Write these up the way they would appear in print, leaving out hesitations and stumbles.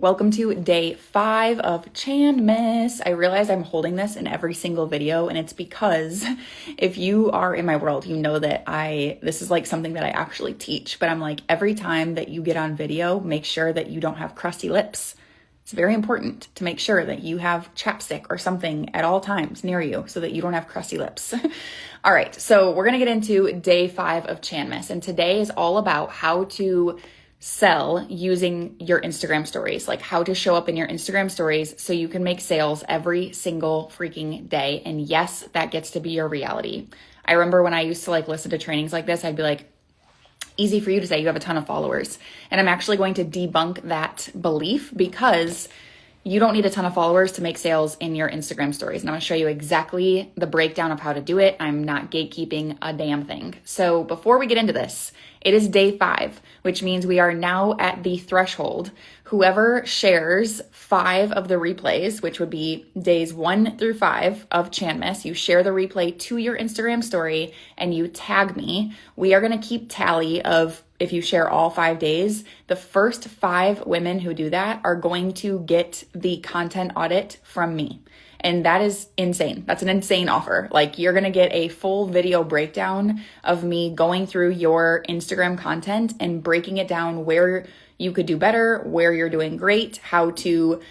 Welcome to day 5 of Chanmas. I realize I'm holding this in every single video, and it's because if you are in my world, you know that this is like something that I actually teach, but I'm like, every time that you get on video, make sure that you don't have crusty lips. It's very important to make sure that you have chapstick or something at all times near you so that you don't have crusty lips. All right, so we're gonna get into day 5 of Chanmas, and today is all about how to sell using your Instagram stories, like how to show up in your Instagram stories so you can make sales every single freaking day. And yes, that gets to be your reality. I remember when I used to listen to trainings like this, I'd be like, easy for you to say you have a ton of followers. And I'm actually going to debunk that belief because you don't need a ton of followers to make sales in your Instagram stories. And I'm gonna show you exactly the breakdown of how to do it. I'm not gatekeeping a damn thing. So before we get into this, it is day 5, which means we are now at the threshold. Whoever shares 5 of the replays, which would be days 1 through 5 of Chanmas, you share the replay to your Instagram story and you tag me. We are gonna keep tally of if you share all 5 days. The first 5 women who do that are going to get the content audit from me. And that is insane. That's an insane offer. You're going to get a full video breakdown of me going through your Instagram content and breaking it down where you could do better, where you're doing great, how to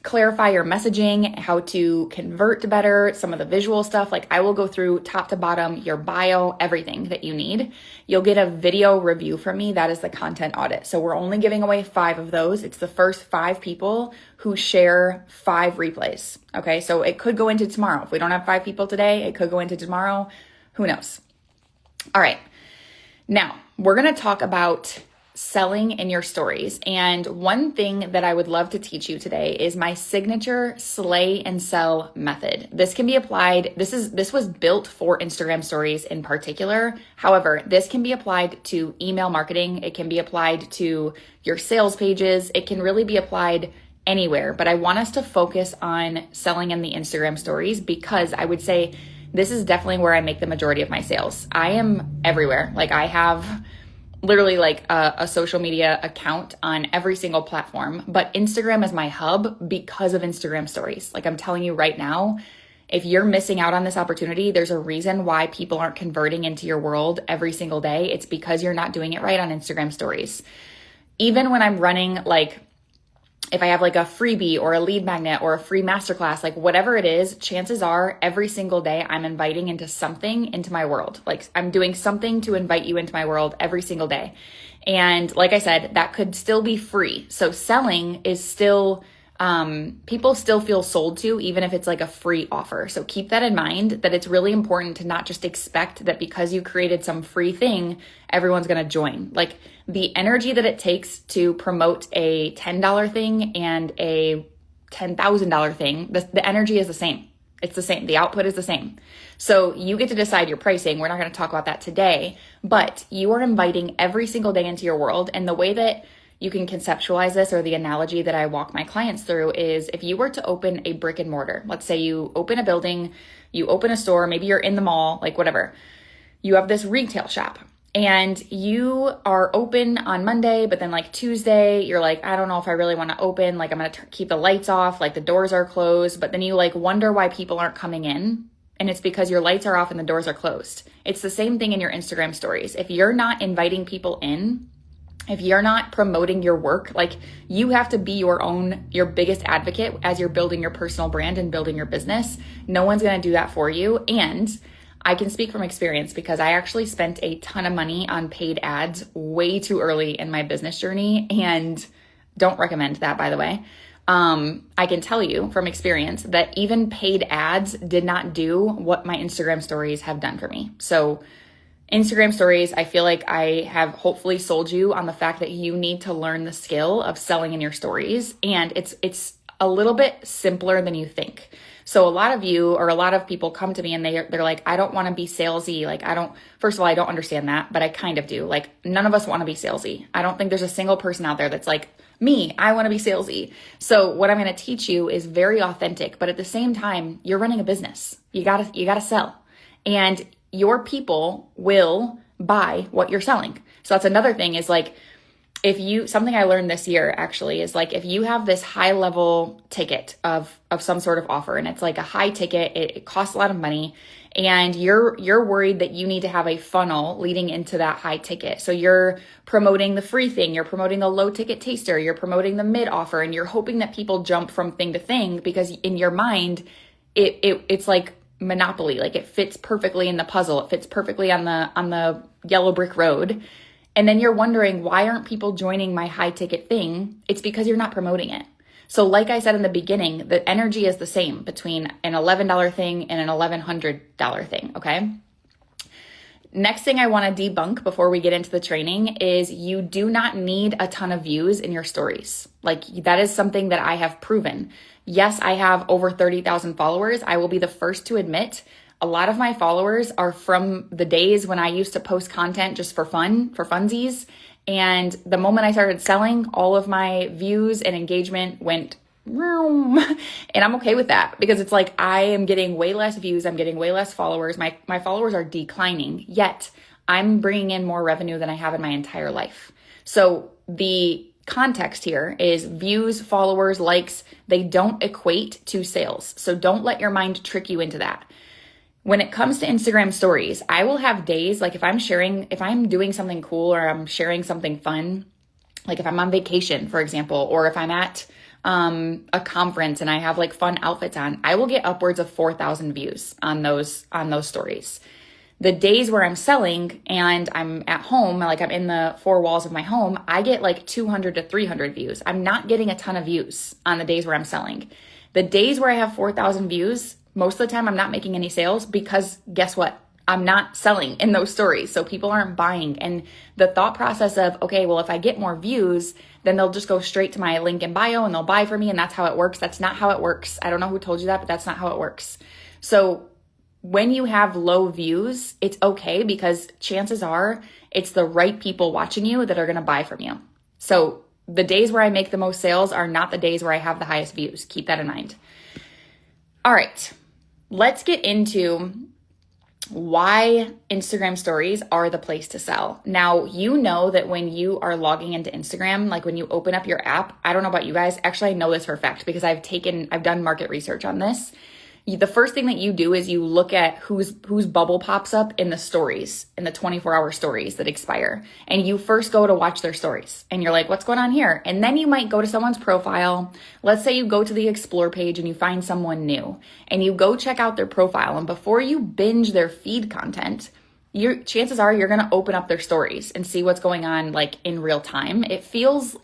clarify your messaging, how to convert better, some of the visual stuff. I will go through top to bottom, your bio, everything that you need. You'll get a video review from me. That is the content audit. So we're only giving away 5 of those. It's the first 5 people who share 5 replays. Okay. So it could go into tomorrow. If we don't have 5 people today, it could go into tomorrow. Who knows? All right. Now we're going to talk about selling in your stories. And one thing that I would love to teach you today is my signature slay and sell method. This can be applied. This was built for Instagram stories in particular. However, this can be applied to email marketing. It can be applied to your sales pages. It can really be applied anywhere, but I want us to focus on selling in the Instagram stories because I would say this is definitely where I make the majority of my sales. I am everywhere. I have literally a social media account on every single platform, but Instagram is my hub because of Instagram stories. I'm telling you right now, if you're missing out on this opportunity, there's a reason why people aren't converting into your world every single day. It's because you're not doing it right on Instagram stories. Even when I'm running, if I have a freebie or a lead magnet or a free masterclass, whatever it is, chances are every single day I'm inviting into something into my world. I'm doing something to invite you into my world every single day. And like I said, that could still be free. So selling is still, people still feel sold to, even if it's a free offer. So keep that in mind, that it's really important to not just expect that because you created some free thing, everyone's going to join. The energy that it takes to promote a $10 thing and a $10,000 thing, the energy is the same. It's the same. The output is the same. So you get to decide your pricing. We're not going to talk about that today, but you are inviting every single day into your world. And the way that you can conceptualize this, or the analogy that I walk my clients through, is if you were to open a brick and mortar, let's say you open a building, you open a store, maybe you're in the mall, whatever. You have this retail shop. And you are open on Monday, but then Tuesday, you're I don't know if I really want to open. I'm going to keep the lights off, the doors are closed, but then you wonder why people aren't coming in. And it's because your lights are off and the doors are closed. It's the same thing in your Instagram stories. If you're not inviting people in, if you're not promoting your work, you have to be your biggest advocate as you're building your personal brand and building your business. No one's going to do that for you. And I can speak from experience because I actually spent a ton of money on paid ads way too early in my business journey, and don't recommend that, by the way. I can tell you from experience that even paid ads did not do what my Instagram stories have done for me. So Instagram stories, I feel like I have hopefully sold you on the fact that you need to learn the skill of selling in your stories. And it's a little bit simpler than you think. So a lot of people come to me and they're like, I don't want to be salesy. First of all, I don't understand that, but I kind of do. None of us want to be salesy. I don't think there's a single person out there that's me, I want to be salesy. So what I'm going to teach you is very authentic, but at the same time, you're running a business. You gotta sell, and your people will buy what you're selling. So that's another thing is something I learned this year actually is like, if you have this high level ticket of some sort of offer, and it's like a high ticket, it costs a lot of money, and you're worried that you need to have a funnel leading into that high ticket. So you're promoting the free thing, you're promoting the low ticket taster, you're promoting the mid offer, and you're hoping that people jump from thing to thing, because in your mind, it's like Monopoly. Like, it fits perfectly in the puzzle. It fits perfectly on the yellow brick road. And then you're wondering, why aren't people joining my high ticket thing? It's because you're not promoting it. So like I said in the beginning, the energy is the same between an $11 thing and an $1,100 thing, okay? Next thing I want to debunk before we get into the training is you do not need a ton of views in your stories. Like, that is something that I have proven. Yes, I have over 30,000 followers. I will be the first to admit a lot of my followers are from the days when I used to post content just for fun, for funsies. And the moment I started selling, all of my views and engagement went vroom. And I'm okay with that, because it's like I am getting way less views. I'm getting way less followers. My followers are declining, yet I'm bringing in more revenue than I have in my entire life. So the context here is views, followers, likes, they don't equate to sales. So don't let your mind trick you into that. When it comes to Instagram stories, I will have days, like if I'm doing something cool or I'm sharing something fun, like if I'm on vacation, for example, or if I'm at a conference and I have like fun outfits on, I will get upwards of 4,000 views on those stories. The days where I'm selling and I'm at home, like I'm in the four walls of my home, I get like 200 to 300 views. I'm not getting a ton of views on the days where I'm selling. The days where I have 4,000 views, most of the time I'm not making any sales, because guess what? I'm not selling in those stories. So people aren't buying. And the thought process of, okay, well, if I get more views, then they'll just go straight to my link in bio and they'll buy from me. And that's how it works. That's not how it works. I don't know who told you that, but that's not how it works. So when you have low views, it's okay, because chances are it's the right people watching you that are going to buy from you. So the days where I make the most sales are not the days where I have the highest views. Keep that in mind. All right, let's get into why Instagram stories are the place to sell. Now, you know that when you are logging into Instagram, like when you open up your app, I don't know about you guys. Actually, I know this for a fact because I've done market research on this. The first thing that you do is you look at whose bubble pops up in the stories, in the 24-hour stories that expire. And you first go to watch their stories and you're like, what's going on here? And then you might go to someone's profile. Let's say you go to the explore page and you find someone new and you go check out their profile. And before you binge their feed content, chances are you're going to open up their stories and see what's going on, like in real time. It feels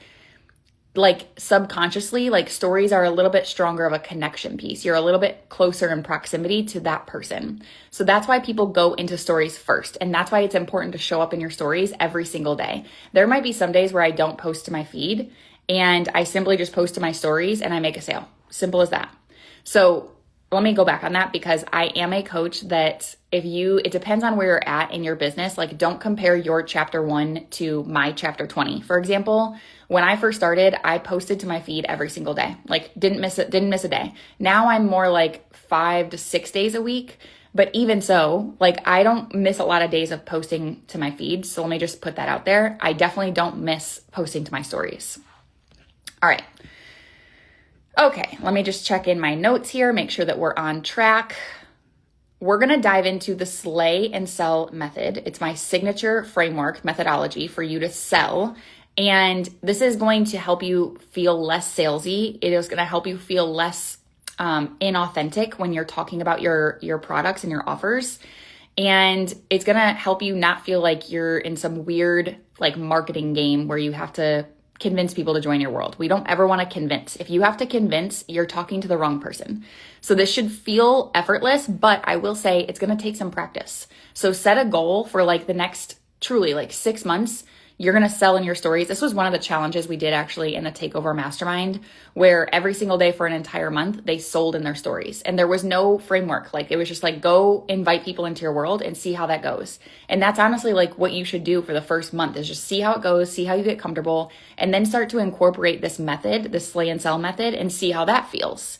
like subconsciously, like stories are a little bit stronger of a connection piece. You're a little bit closer in proximity to that person. So that's why people go into stories first. And that's why it's important to show up in your stories every single day. There might be some days where I don't post to my feed and I simply just post to my stories and I make a sale. Simple as that. So let me go back on that, because I am a coach that it depends on where you're at in your business. Like, don't compare your chapter 1 to my chapter 20. For example, when I first started, I posted to my feed every single day. Like, didn't miss a day. Now I'm more like 5 to 6 days a week. But even so, like, I don't miss a lot of days of posting to my feed. So let me just put that out there. I definitely don't miss posting to my stories. All right. Okay, let me just check in my notes here, make sure that we're on track. We're going to dive into the slay and sell method. It's my signature framework methodology for you to sell. And this is going to help you feel less salesy. It is going to help you feel less inauthentic when you're talking about your products and your offers. And it's going to help you not feel like you're in some weird like marketing game where you have to convince people to join your world. We don't ever want to convince. If you have to convince, you're talking to the wrong person. So this should feel effortless, but I will say it's going to take some practice. So set a goal for like the next truly like 6 months. You're going to sell in your stories. This was one of the challenges we did actually in the Takeover Mastermind, where every single day for an entire month, they sold in their stories. And there was no framework. Like, it was just like, go invite people into your world and see how that goes. And that's honestly like what you should do for the first month, is just see how it goes, see how you get comfortable, and then start to incorporate this method, the slay and sell method, and see how that feels.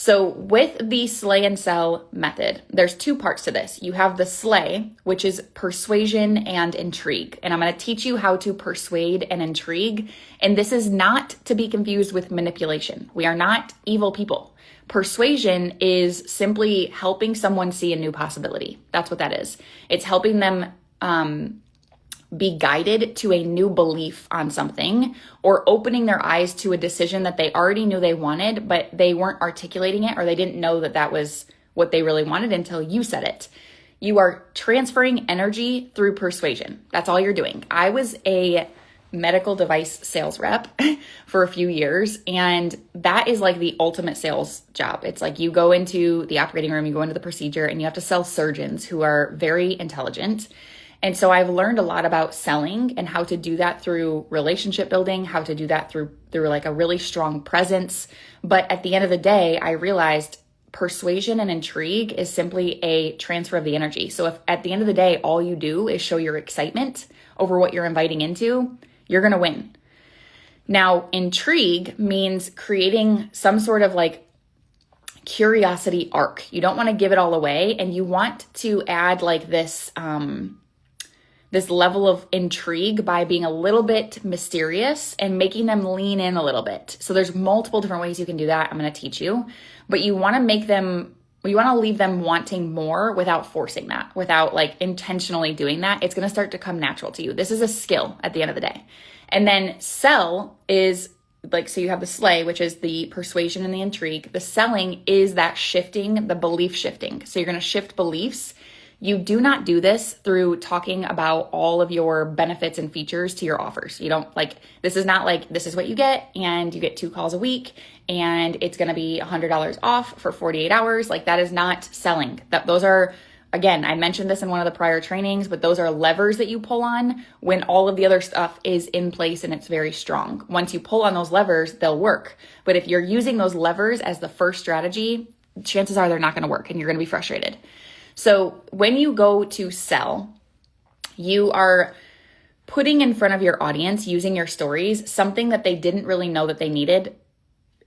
So with the slay and sell method, there's two parts to this. You have the slay, which is persuasion and intrigue. And I'm going to teach you how to persuade and intrigue. And this is not to be confused with manipulation. We are not evil people. Persuasion is simply helping someone see a new possibility. That's what that is. It's helping them be guided to a new belief on something, or opening their eyes to a decision that they already knew they wanted, but they weren't articulating it, or they didn't know that that was what they really wanted until you said it. You are transferring energy through persuasion. That's all you're doing. I was a medical device sales rep for a few years, and that is like the ultimate sales job. It's like you go into the operating room, you go into the procedure, and you have to sell surgeons who are very intelligent. And so I've learned a lot about selling and how to do that through relationship building, how to do that through like a really strong presence. But at the end of the day, I realized persuasion and intrigue is simply a transfer of the energy. So if at the end of the day, all you do is show your excitement over what you're inviting into, you're going to win. Now, intrigue means creating some sort of like curiosity arc. You don't want to give it all away, and you want to add like this level of intrigue by being a little bit mysterious and making them lean in a little bit. So there's multiple different ways you can do that. I'm going to teach you, but you want to leave them wanting more without forcing that, without like intentionally doing that. It's going to start to come natural to you. This is a skill at the end of the day. And then sell is like, so you have the slay, which is the persuasion and the intrigue. The selling is that shifting, the belief shifting. So you're going to shift beliefs. You do not do this through talking about all of your benefits and features to your offers. You don't this is not like, this is what you get, and you get 2 calls a week, and it's going to be $100 off for 48 hours. Like, that is not selling. Those are, again, I mentioned this in one of the prior trainings, but those are levers that you pull on when all of the other stuff is in place and it's very strong. Once you pull on those levers, they'll work. But if you're using those levers as the first strategy, chances are they're not going to work and you're going to be frustrated. So when you go to sell, you are putting in front of your audience, using your stories, something that they didn't really know that they needed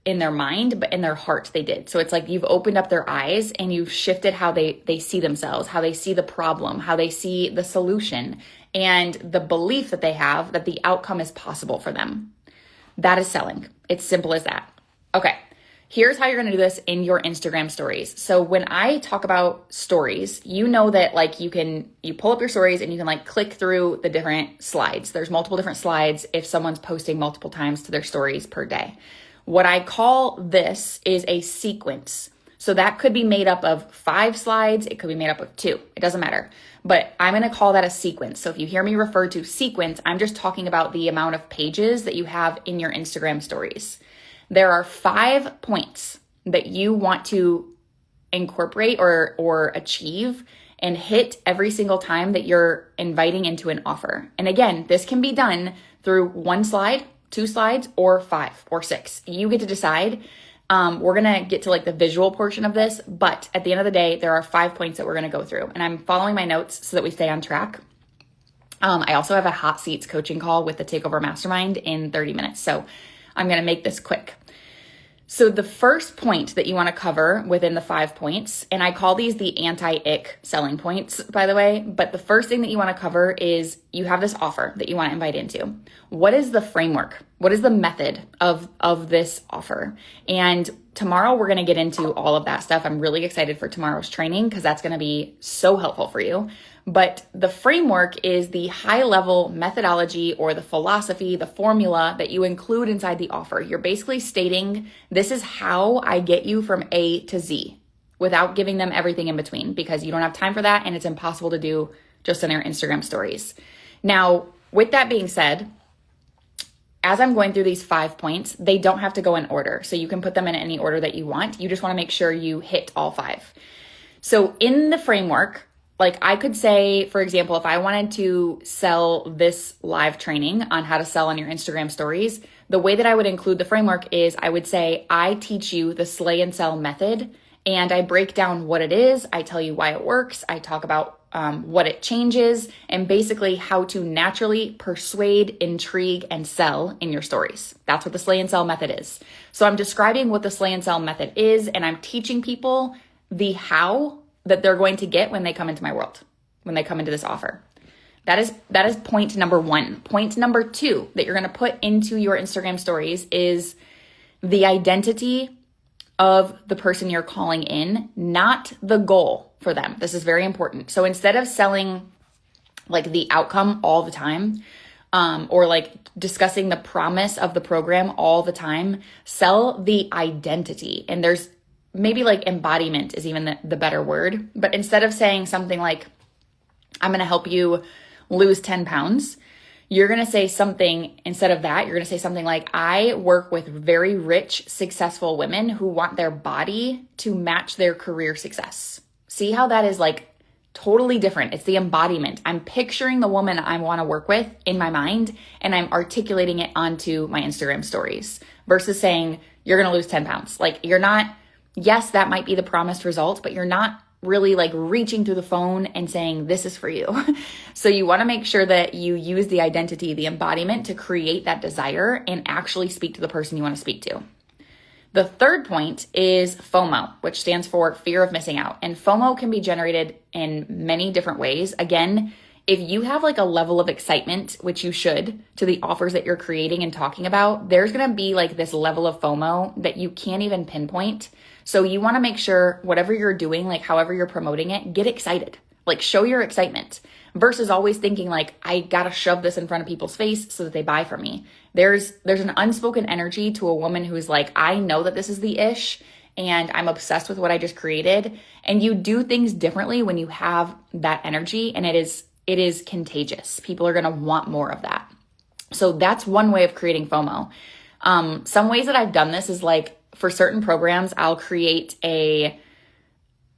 in their mind, but in their heart they did. So it's like you've opened up their eyes and you've shifted how they see themselves, how they see the problem, how they see the solution, and the belief that they have that the outcome is possible for them. That is selling. It's simple as that. Okay. Here's how you're going to do this in your Instagram stories. So when I talk about stories, you know that like you pull up your stories and you can like click through the different slides. There's multiple different slides if someone's posting multiple times to their stories per day. What I call this is a sequence. So that could be made up of 5 slides. It could be made up of 2. It doesn't matter. But I'm going to call that a sequence. So if you hear me refer to sequence, I'm just talking about the amount of pages that you have in your Instagram stories. There are 5 points that you want to incorporate or achieve and hit every single time that you're inviting into an offer. And again, this can be done through 1 slide, 2 slides, or 5 or 6. You get to decide. We're going to get to like the visual portion of this, but at the end of the day, there are 5 points that we're going to go through. And I'm following my notes so that we stay on track. I also have a hot seats coaching call with the Takeover Mastermind in 30 minutes. So I'm going to make this quick. So the first point that you want to cover within the 5 points, and I call these the anti-ick selling points, by the way, but the first thing that you want to cover is you have this offer that you want to invite into. What is the framework? What is the method of this offer? And tomorrow we're going to get into all of that stuff. I'm really excited for tomorrow's training because that's going to be so helpful for you. But the framework is the high level methodology or the philosophy, the formula that you include inside the offer. You're basically stating, this is how I get you from A to Z without giving them everything in between, because you don't have time for that and it's impossible to do just on your Instagram stories. Now, with that being said, as I'm going through these 5 points, they don't have to go in order. So you can put them in any order that you want. You just want to make sure you hit all 5. So in the framework, like I could say, for example, if I wanted to sell this live training on how to sell on your Instagram stories, the way that I would include the framework is I would say, I teach you the slay and sell method, and I break down what it is. I tell you why it works. I talk about what it changes, and basically how to naturally persuade, intrigue, and sell in your stories. That's what the slay and sell method is. So I'm describing what the slay and sell method is, and I'm teaching people the how that they're going to get when they come into my world, when they come into this offer. That is point number 1. Point number 2 that you're going to put into your Instagram stories is the identity of the person you're calling in, not the goal for them. This is very important. So instead of selling like the outcome all the time, or like discussing the promise of the program all the time, sell the identity. And there's maybe like embodiment is even the better word. But instead of saying something like, I'm going to help you lose 10 pounds, you're going to say something, instead of that, you're going to say something like, I work with very rich, successful women who want their body to match their career success. See how that is like totally different. It's the embodiment. I'm picturing the woman I want to work with in my mind, and I'm articulating it onto my Instagram stories versus saying, you're going to lose 10 pounds. Like you're not, yes, that might be the promised result, but you're not really like reaching through the phone and saying, this is for you. So you want to make sure that you use the identity, the embodiment to create that desire and actually speak to the person you want to speak to. The third point is FOMO, which stands for fear of missing out. And FOMO can be generated in many different ways. Again, if you have like a level of excitement, which you should, to the offers that you're creating and talking about, there's going to be like this level of FOMO that you can't even pinpoint. So you want to make sure whatever you're doing, like however you're promoting it, get excited, like show your excitement versus always thinking like, I got to shove this in front of people's face so that they buy from me. There's an unspoken energy to a woman who's like, I know that this is the ish and I'm obsessed with what I just created. And you do things differently when you have that energy, and it is contagious. People are going to want more of that. So that's one way of creating FOMO. Some ways that I've done this is like, for certain programs, I'll create a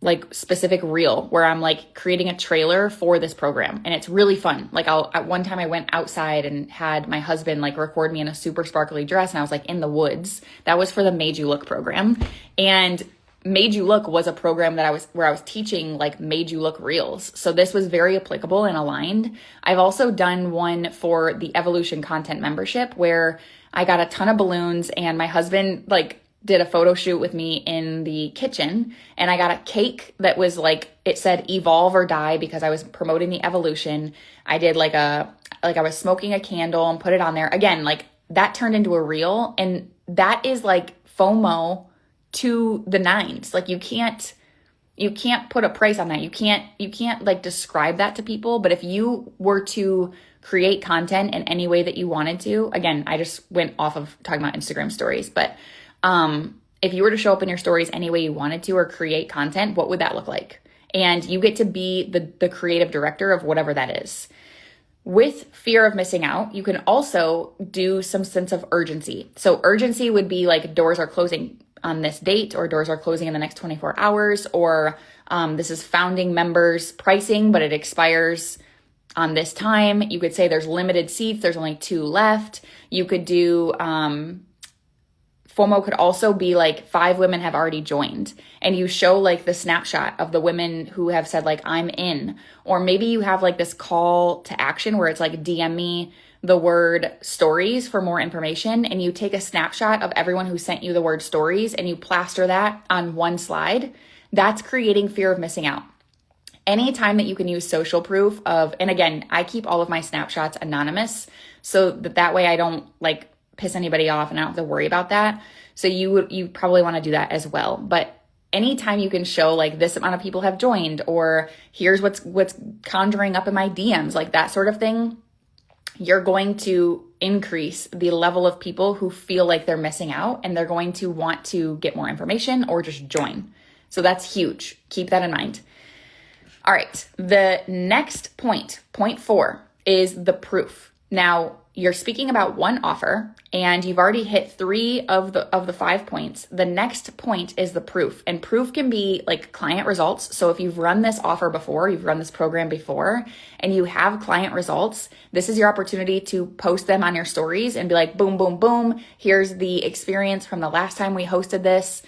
like specific reel where I'm like creating a trailer for this program, and it's really fun. Like at one time I went outside and had my husband like record me in a super sparkly dress, and I was like in the woods. That was for the Made You Look program. And Made You Look was a program that where I was teaching like Made You Look reels. So this was very applicable and aligned. I've also done one for the Evolution Content membership where I got a ton of balloons, and my husband like did a photo shoot with me in the kitchen, and I got a cake that was like, it said evolve or die because I was promoting the evolution. I did like I was smoking a candle and put it on there. Again, like that turned into a reel, and that is like FOMO to the nines. Like you can't put a price on that. You can't like describe that to people. But if you were to create content in any way that you wanted to, again, I just went off of talking about Instagram stories, but if you were to show up in your stories any way you wanted to or create content, what would that look like? And you get to be the creative director of whatever that is. With fear of missing out, you can also do some sense of urgency. So urgency would be like doors are closing on this date, or doors are closing in the next 24 hours, or this is founding members pricing, but it expires on this time. You could say there's limited seats, there's only 2 left. You could do FOMO could also be like 5 women have already joined, and you show like the snapshot of the women who have said like, I'm in. Or maybe you have like this call to action where it's like, DM me the word stories for more information. And you take a snapshot of everyone who sent you the word stories and you plaster that on one slide. That's creating fear of missing out. Anytime that you can use social proof of, and again, I keep all of my snapshots anonymous so that way I don't like piss anybody off and I don't have to worry about that. So you probably want to do that as well. But anytime you can show like this amount of people have joined, or here's what's conjuring up in my DMs, like that sort of thing, you're going to increase the level of people who feel like they're missing out, and they're going to want to get more information or just join. So that's huge. Keep that in mind. All right. The next point 4, is the proof. Now, you're speaking about one offer and you've already hit 3 of the 5 points. The next point is the proof, and proof can be like client results. So if you've run this offer before, you've run this program before, and you have client results, this is your opportunity to post them on your stories and be like, boom, boom, boom. Here's the experience from the last time we hosted this.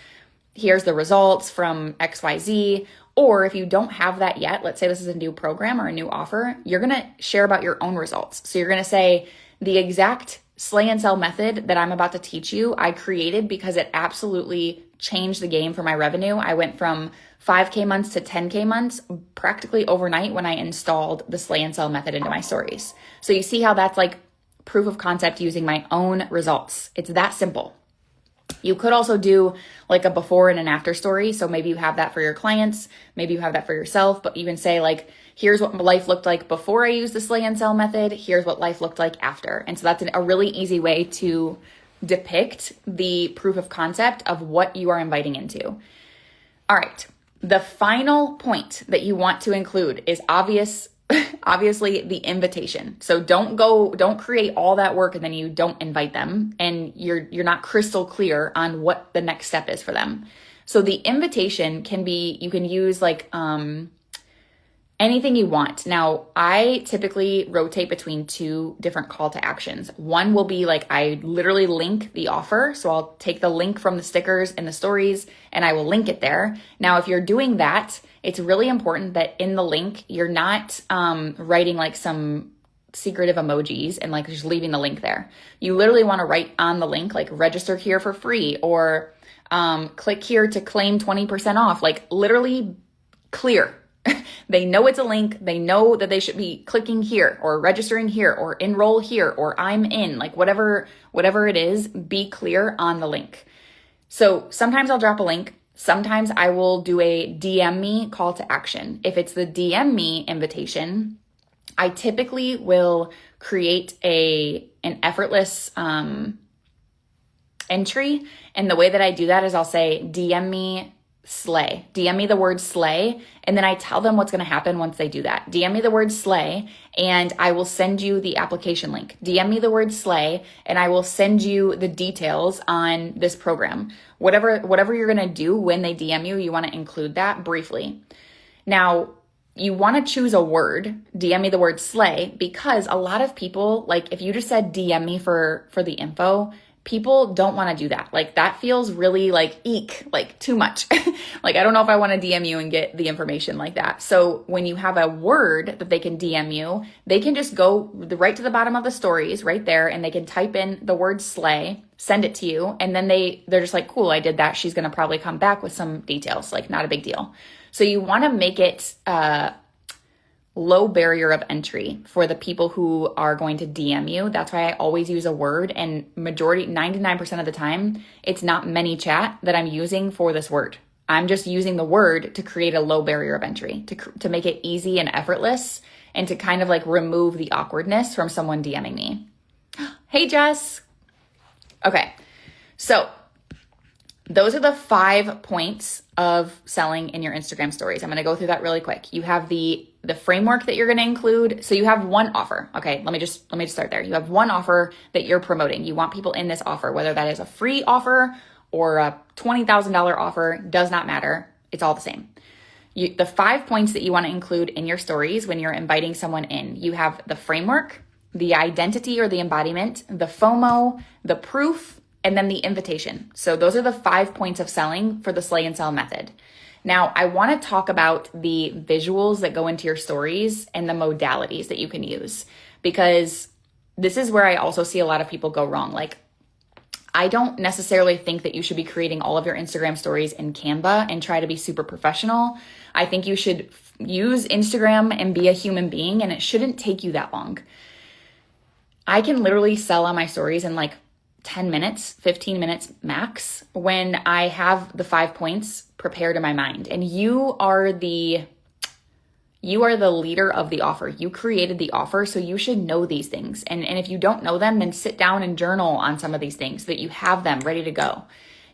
Here's the results from XYZ. Or if you don't have that yet, let's say this is a new program or a new offer, you're going to share about your own results. So you're going to say the exact slay and sell method that I'm about to teach you, I created because it absolutely changed the game for my revenue. I went from 5K months to 10K months practically overnight when I installed the slay and sell method into my stories. So you see how that's like proof of concept using my own results. It's that simple. You could also do like a before and an after story. So maybe you have that for your clients, maybe you have that for yourself, but you can say like, here's what life looked like before I used the slay and sell method. Here's what life looked like after. And so that's a really easy way to depict the proof of concept of what you are inviting into. All right. The final point that you want to include is obviously the invitation. So don't create all that work and then you don't invite them and you're not crystal clear on what the next step is for them. So the invitation can be, you can use like, anything you want. Now, I typically rotate between two different call to actions. One will be like, I literally link the offer. So I'll take the link from the stickers and the stories and I will link it there. Now, if you're doing that, it's really important that in the link, you're not writing like some secretive emojis and like just leaving the link there. You literally want to write on the link, like register here for free or click here to claim 20% off, like literally clear. They know it's a link. They know that they should be clicking here or registering here or enroll here or I'm in, like whatever it is, be clear on the link. So sometimes I'll drop a link. Sometimes I will do a DM me call to action. If it's the DM me invitation, I typically will create an effortless entry. And the way that I do that is I'll say DM me slay. DM me the word slay. And then I tell them what's going to happen once they do that. DM me the word slay and I will send you the application link. DM me the word slay and I will send you the details on this program. Whatever you're going to do when they DM you, you want to include that briefly. Now, you want to choose a word, DM me the word slay, because a lot of people, like if you just said DM me for the info, people don't want to do that. Like that feels really like like too much. Like I don't know if I want to DM you and get the information like that. So when you have a word that they can DM you, they can just go right to the bottom of the stories right there and they can type in the word slay, send it to you, and then they're just like, cool, I did that. She's going to probably come back with some details, like not a big deal. So you want to make it low barrier of entry for the people who are going to DM you. That's why I always use a word, and 99% of the time, it's not ManyChat that I'm using for this word. I'm just using the word to create a low barrier of entry, to make it easy and effortless, and to kind of like remove the awkwardness from someone DMing me. Hey, Jess. Okay, so those are the 5 points of selling in your Instagram stories. I'm going to go through that really quick. You have the framework that you're going to include. So you have one offer. Okay, let me just start there. You have one offer that you're promoting. You want people in this offer, whether that is a free offer or a $20,000 offer, does not matter. It's all the same. The 5 points that you want to include in your stories when you're inviting someone in, you have the framework, the identity or the embodiment, the FOMO, the proof, and then the invitation. So those are the 5 points of selling for the slay and sell method. Now, I want to talk about the visuals that go into your stories and the modalities that you can use, because this is where I also see a lot of people go wrong. Like, I don't necessarily think that you should be creating all of your Instagram stories in Canva and try to be super professional. I think you should use Instagram and be a human being, and it shouldn't take you that long. I can literally sell on my stories in like 10 minutes, 15 minutes max when I have the 5 points prepared in my mind. And you are the leader of the offer. You created the offer, so you should know these things. And if you don't know them, then sit down and journal on some of these things so that you have them ready to go.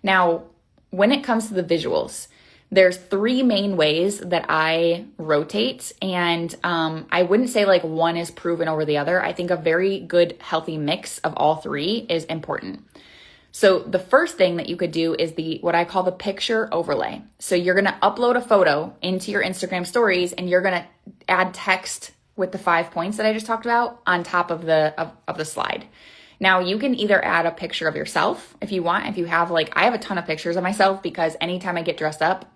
Now, when it comes to the visuals, there's 3 main ways that I rotate, and I wouldn't say like one is proven over the other. I think a very good, healthy mix of all 3 is important. So the first thing that you could do is what I call the picture overlay. So you're going to upload a photo into your Instagram stories, and you're going to add text with the 5 points that I just talked about on top of the slide. Now, you can either add a picture of yourself if you want. If you have I have a ton of pictures of myself because anytime I get dressed up,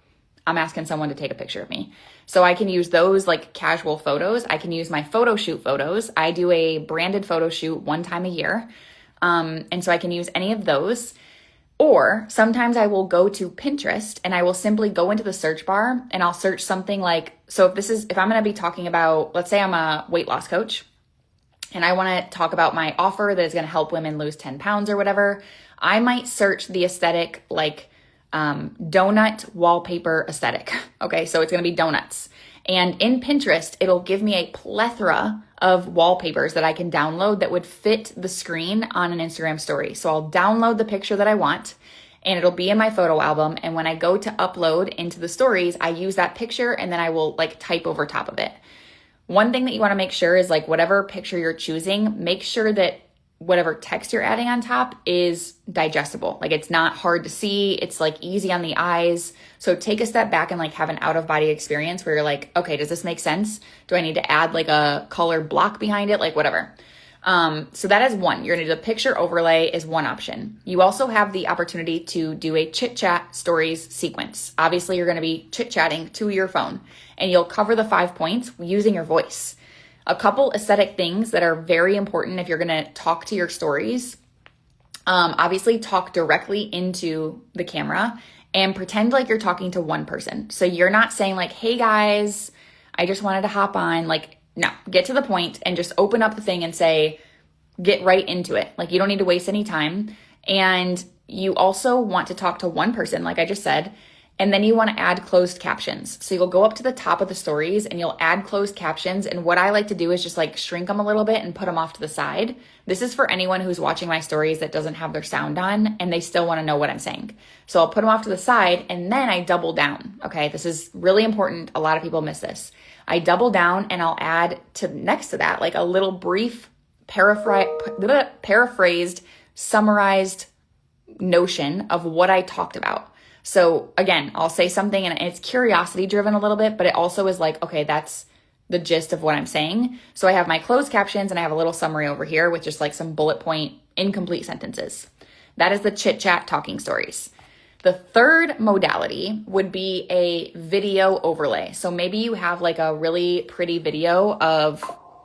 I'm asking someone to take a picture of me. So I can use those like casual photos. I can use my photo shoot photos. I do a branded photo shoot one time a year. And so I can use any of those. Or sometimes I will go to Pinterest and I will simply go into the search bar and I'll search something like, so if I'm going to be talking about, let's say I'm a weight loss coach and I want to talk about my offer that is going to help women lose 10 pounds or whatever, I might search the aesthetic like donut wallpaper aesthetic. Okay, so it's going to be donuts. And in Pinterest, it'll give me a plethora of wallpapers that I can download that would fit the screen on an Instagram story. So I'll download the picture that I want and it'll be in my photo album. And when I go to upload into the stories, I use that picture and then I will like type over top of it. One thing that you want to make sure is like whatever picture you're choosing, make sure that whatever text you're adding on top is digestible. Like it's not hard to see. It's like easy on the eyes. So take a step back and like have an out of body experience where you're like, okay, does this make sense? Do I need to add like a colored block behind it? Like whatever. So that is one. You're going to do a picture overlay is one option. You also have the opportunity to do a chit chat stories sequence. Obviously you're going to be chit chatting to your phone and you'll cover the 5 points using your voice. A couple aesthetic things that are very important if you're going to talk to your stories. Obviously talk directly into the camera and pretend like you're talking to one person. So you're not saying like, hey guys, I just wanted to hop on. Like, no, get to the point and just open up the thing and say, get right into it. Like you don't need to waste any time. And you also want to talk to one person, like I just said, and then you want to add closed captions. So you'll go up to the top of the stories and you'll add closed captions. And what I like to do is just like shrink them a little bit and put them off to the side. This is for anyone who's watching my stories that doesn't have their sound on and they still want to know what I'm saying. So I'll put them off to the side and then I double down. Okay, this is really important. A lot of people miss this. I double down and I'll add to next to that like a little brief paraphrased, summarized notion of what I talked about. So again, I'll say something and it's curiosity driven a little bit, but it also is like, okay, that's the gist of what I'm saying. So I have my closed captions and I have a little summary over here with just like some bullet point incomplete sentences. That is the chit chat talking stories. The third modality would be a video overlay. So maybe you have like a really pretty video of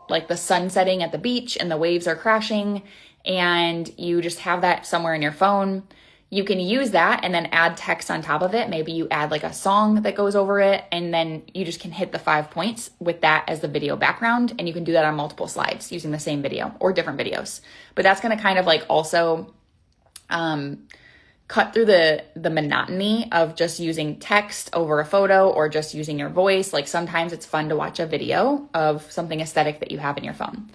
like the sun setting at the beach and the waves are crashing and you just have that somewhere in your phone. You can use that and then add text on top of it. Maybe you add like a song that goes over it and then you just can hit the 5 points with that as the video background. And you can do that on multiple slides using the same video or different videos. But that's going to kind of like also cut through the monotony of just using text over a photo or just using your voice. Like sometimes it's fun to watch a video of something aesthetic that you have in your phone.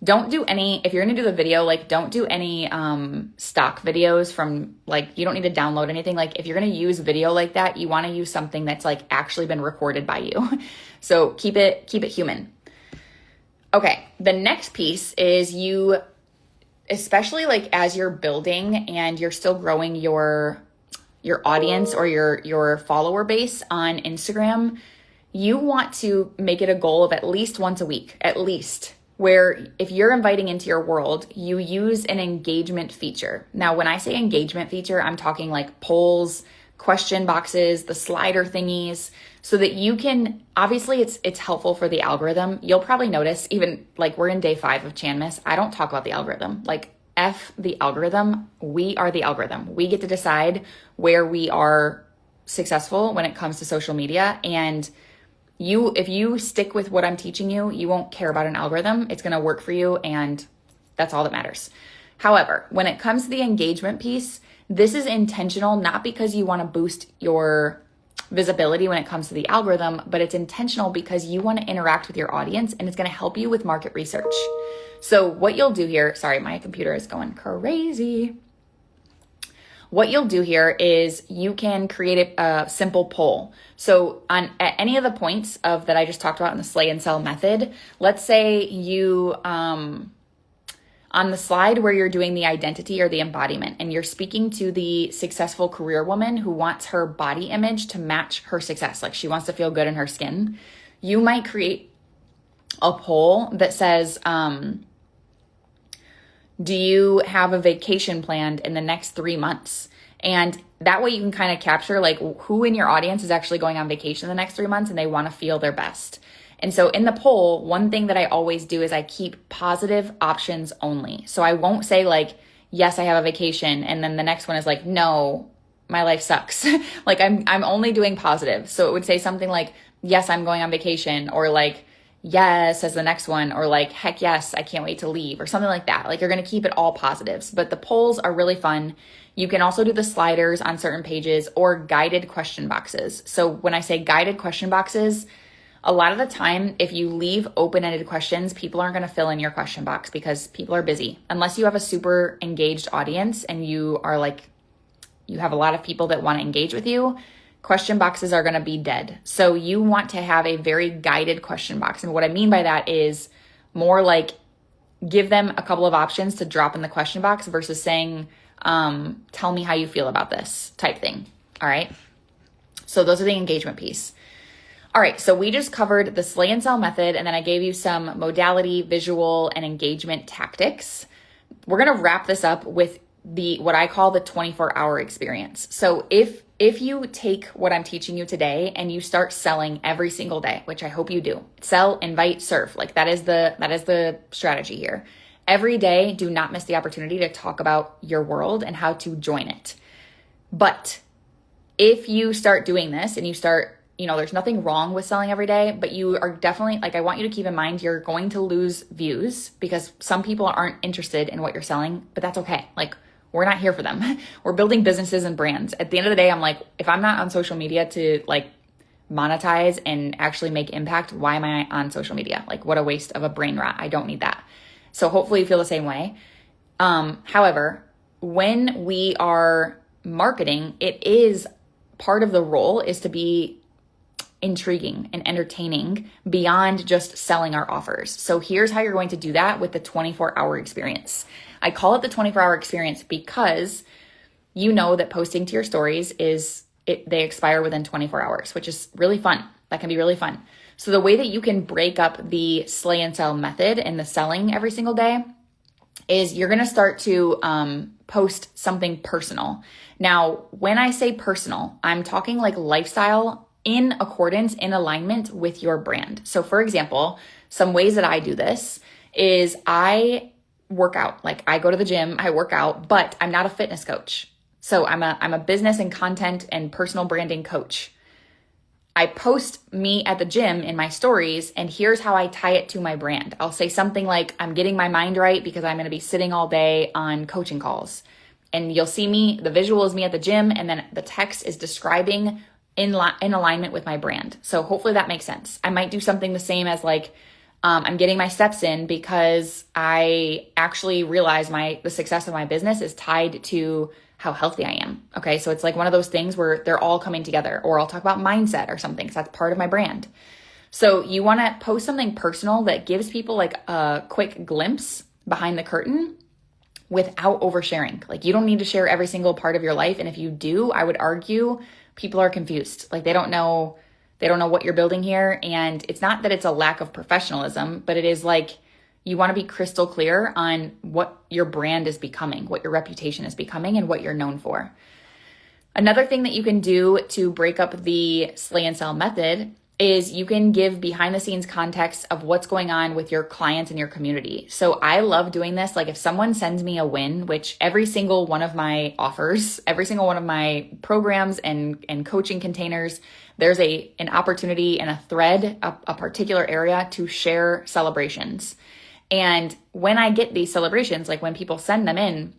Don't do any, if you're going to do the video, like don't do any stock videos from like, you don't need to download anything. Like if you're going to use video like that, you want to use something that's like actually been recorded by you. So keep it human. Okay. The next piece is you, especially like as you're building and you're still growing your audience or your follower base on Instagram, you want to make it a goal of at least once a week, at least, where if you're inviting into your world, you use an engagement feature. Now, when I say engagement feature, I'm talking like polls, question boxes, the slider thingies, so that you can, obviously it's helpful for the algorithm. You'll probably notice even like we're in day 5 of Chanmas. I don't talk about the algorithm. Like F the algorithm, we are the algorithm. We get to decide where we are successful when it comes to social media. And if you stick with what I'm teaching you, you won't care about an algorithm. It's going to work for you and that's all that matters. However, when it comes to the engagement piece, this is intentional, not because you want to boost your visibility when it comes to the algorithm, but it's intentional because you want to interact with your audience and it's going to help you with market research. So what you'll do here, sorry, my computer is going crazy. What you'll do here is you can create a simple poll. So at any of the points of that I just talked about in the slay and sell method, let's say you, on the slide where you're doing the identity or the embodiment and you're speaking to the successful career woman who wants her body image to match her success, like she wants to feel good in her skin, you might create a poll that says, do you have a vacation planned in the next 3 months? And that way you can kind of capture like who in your audience is actually going on vacation the next 3 months and they want to feel their best. And so in the poll, one thing that I always do is I keep positive options only. So I won't say like, yes, I have a vacation. And then the next one is like, no, my life sucks. Like I'm only doing positive. So it would say something like, yes, I'm going on vacation, or like, yes, as the next one, or like, heck yes, I can't wait to leave, or something like that. Like you're going to keep it all positives, but the polls are really fun. You can also do the sliders on certain pages or guided question boxes. So when I say guided question boxes, a lot of the time, if you leave open-ended questions, people aren't going to fill in your question box because people are busy. Unless you have a super engaged audience and you are like, you have a lot of people that want to engage with you, question boxes are going to be dead. So you want to have a very guided question box. And what I mean by that is more like give them a couple of options to drop in the question box versus saying, tell me how you feel about this type thing. All right. So those are the engagement piece. All right, so we just covered the slay and sell method, and then I gave you some modality, visual, and engagement tactics. We're gonna wrap this up with what I call the 24-hour experience. So if you take what I'm teaching you today and you start selling every single day, which I hope you do, sell, invite, serve. Like that is the strategy here. Every day, do not miss the opportunity to talk about your world and how to join it. But if you start doing this and you start, there's nothing wrong with selling every day, but you are definitely, like, I want you to keep in mind, you're going to lose views because some people aren't interested in what you're selling, but that's okay. Like, we're not here for them. We're building businesses and brands. At the end of the day, I'm like, if I'm not on social media to like monetize and actually make impact, why am I on social media? Like, what a waste of a brain rot. I don't need that. So hopefully you feel the same way. However, when we are marketing, it is part of the role is to be intriguing and entertaining beyond just selling our offers. So here's how you're going to do that with the 24-hour experience. I call it the 24-hour experience because you know that posting to your stories they expire within 24 hours, which is really fun. That can be really fun. So the way that you can break up the slay and sell method and the selling every single day is you're going to start to post something personal. Now, when I say personal, I'm talking like lifestyle in accordance, in alignment with your brand. So for example, some ways that I do this is I work out. Like I go to the gym, I work out, but I'm not a fitness coach. So I'm a business and content and personal branding coach. I post me at the gym in my stories, and here's how I tie it to my brand. I'll say something like, I'm getting my mind right because I'm going to be sitting all day on coaching calls. And you'll see me, the visual is me at the gym, and then the text is describing in alignment with my brand. So hopefully that makes sense. I might do something the same as like, I'm getting my steps in because I actually realize the success of my business is tied to how healthy I am. Okay. So it's like one of those things where they're all coming together, or I'll talk about mindset or something because that's part of my brand. So you want to post something personal that gives people like a quick glimpse behind the curtain without oversharing. Like you don't need to share every single part of your life. And if you do, I would argue people are confused. Like they don't know what you're building here. And it's not that it's a lack of professionalism, but it is like you want to be crystal clear on what your brand is becoming, what your reputation is becoming, and what you're known for. Another thing that you can do to break up the slay and sell method is you can give behind the scenes context of what's going on with your clients and your community. So I love doing this. Like if someone sends me a win, which every single one of my offers, every single one of my programs and coaching containers, there's an opportunity and a thread, a particular area to share celebrations. And when I get these celebrations, like when people send them in,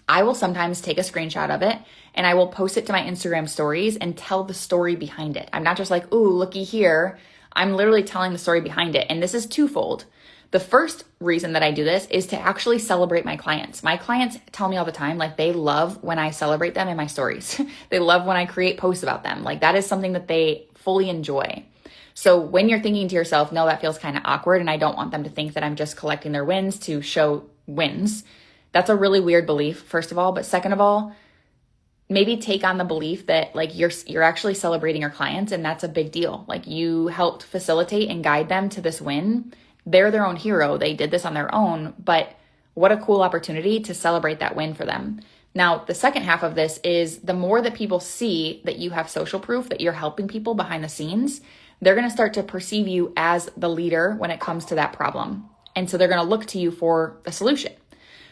I will sometimes take a screenshot of it and I will post it to my Instagram stories and tell the story behind it. I'm not just like, ooh, looky here. I'm literally telling the story behind it. And this is twofold. The first reason that I do this is to actually celebrate my clients. My clients tell me all the time, like they love when I celebrate them in my stories. They love when I create posts about them. Like that is something that they fully enjoy. So when you're thinking to yourself, no, that feels kind of awkward and I don't want them to think that I'm just collecting their wins to show wins. That's a really weird belief, first of all. But second of all, maybe take on the belief that like you're actually celebrating your clients, and that's a big deal. Like you helped facilitate and guide them to this win. They're their own hero. They did this on their own, but what a cool opportunity to celebrate that win for them. Now, the second half of this is the more that people see that you have social proof, that you're helping people behind the scenes, they're going to start to perceive you as the leader when it comes to that problem. And so they're going to look to you for the solution.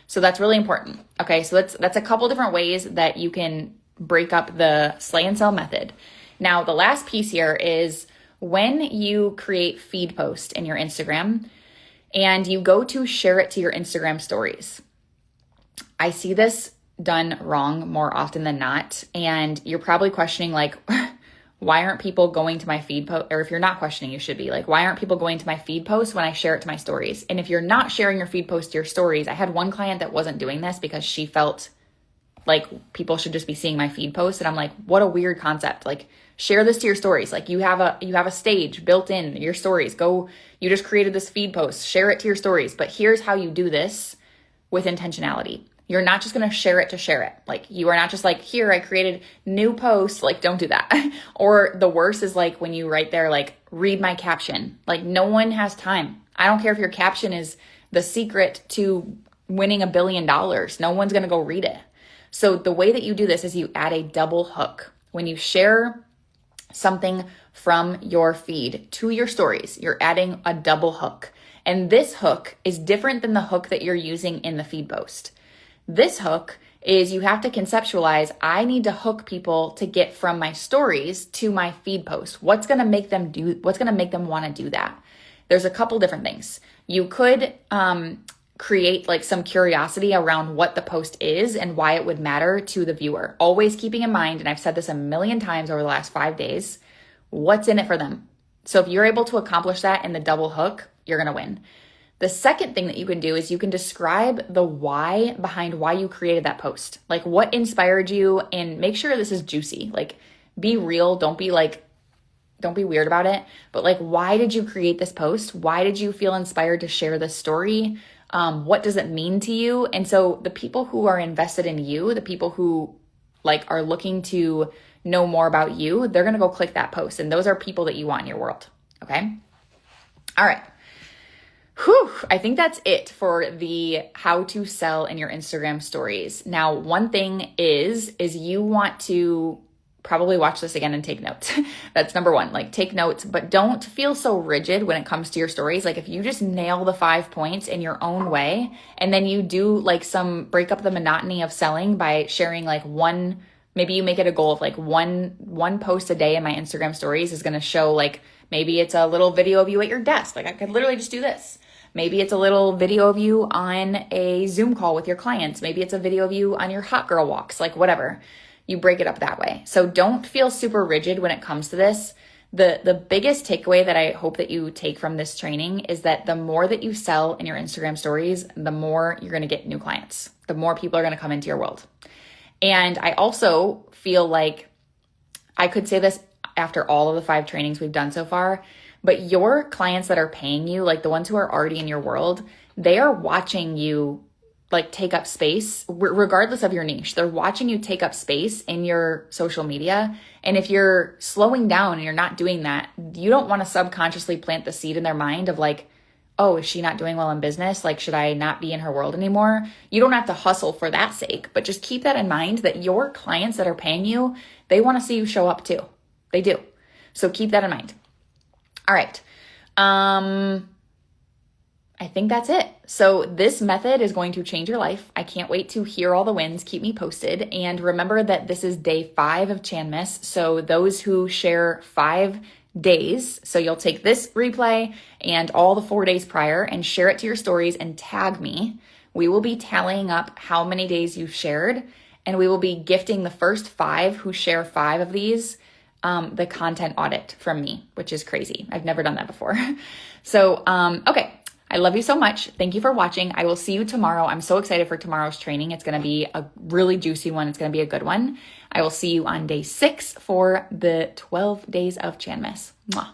So that's really important. Okay, so that's a couple different ways that you can break up the slay and sell method. Now, the last piece here is when you create feed post in your Instagram and you go to share it to your Instagram stories. I see this done wrong more often than not. And you're probably questioning like, why aren't people going to my feed post? Or if you're not questioning, you should be like, why aren't people going to my feed post when I share it to my stories? And if you're not sharing your feed post to your stories, I had one client that wasn't doing this because she felt like people should just be seeing my feed post. And I'm like, what a weird concept. Like, share this to your stories. Like you have a stage built in your stories. You just created this feed post, share it to your stories. But here's how you do this with intentionality. You're not just going to share it to share it. Like you are not just like, here, I created new post. Like, don't do that. Or the worst is like when you write there, like, read my caption. Like no one has time. I don't care if your caption is the secret to winning $1 billion. No one's going to go read it. So the way that you do this is you add a double hook. When you share something from your feed to your stories, you're adding a double hook. And this hook is different than the hook that you're using in the feed post. This hook is you have to conceptualize, I need to hook people to get from my stories to my feed post. What's going to make them want to do that? There's a couple different things. You could create like some curiosity around what the post is and why it would matter to the viewer. Always keeping in mind, and I've said this a million times over the last 5 days, what's in it for them. So if you're able to accomplish that in the double hook, you're going to win. The second thing that you can do is you can describe the why behind why you created that post. Like what inspired you, and make sure this is juicy. Like be real. Don't be weird about it. But like, why did you create this post? Why did you feel inspired to share this story? What does it mean to you? And so the people who are invested in you, the people who like are looking to know more about you, they're going to go click that post. And those are people that you want in your world. Okay. All right. Whew, I think that's it for the how to sell in your Instagram stories. Now, one thing is you want to probably watch this again and take notes. That's number one, like take notes, but don't feel so rigid when it comes to your stories. Like if you just nail the 5 points in your own way, and then you do like break up the monotony of selling by sharing like maybe you make it a goal of like one post a day in my Instagram stories is going to show like, maybe it's a little video of you at your desk. Like I could literally just do this. Maybe it's a little video of you on a Zoom call with your clients. Maybe it's a video of you on your hot girl walks, like whatever. You break it up that way. So don't feel super rigid when it comes to this. The biggest takeaway that I hope that you take from this training is that the more that you sell in your Instagram stories, the more you're going to get new clients. The more people are going to come into your world. And I also feel like I could say this after all of the 5 trainings we've done so far, but your clients that are paying you, like the ones who are already in your world, they are watching you like take up space regardless of your niche. They're watching you take up space in your social media. And if you're slowing down and you're not doing that, you don't want to subconsciously plant the seed in their mind of like, oh, is she not doing well in business? Like, should I not be in her world anymore? You don't have to hustle for that sake, but just keep that in mind that your clients that are paying you, they want to see you show up too. They do. So keep that in mind. All right. I think that's it. So this method is going to change your life. I can't wait to hear all the wins. Keep me posted. And remember that this is day 5 of Chanmas. So those who share 5 days, so you'll take this replay and all the 4 days prior and share it to your stories and tag me. We will be tallying up how many days you've shared, and we will be gifting the first 5 who share 5 of these the content audit from me, which is crazy. I've never done that before. So, okay. I love you so much. Thank you for watching. I will see you tomorrow. I'm so excited for tomorrow's training. It's going to be a really juicy one. It's going to be a good one. I will see you on day 6 for the 12 days of Chanmas. Mwah.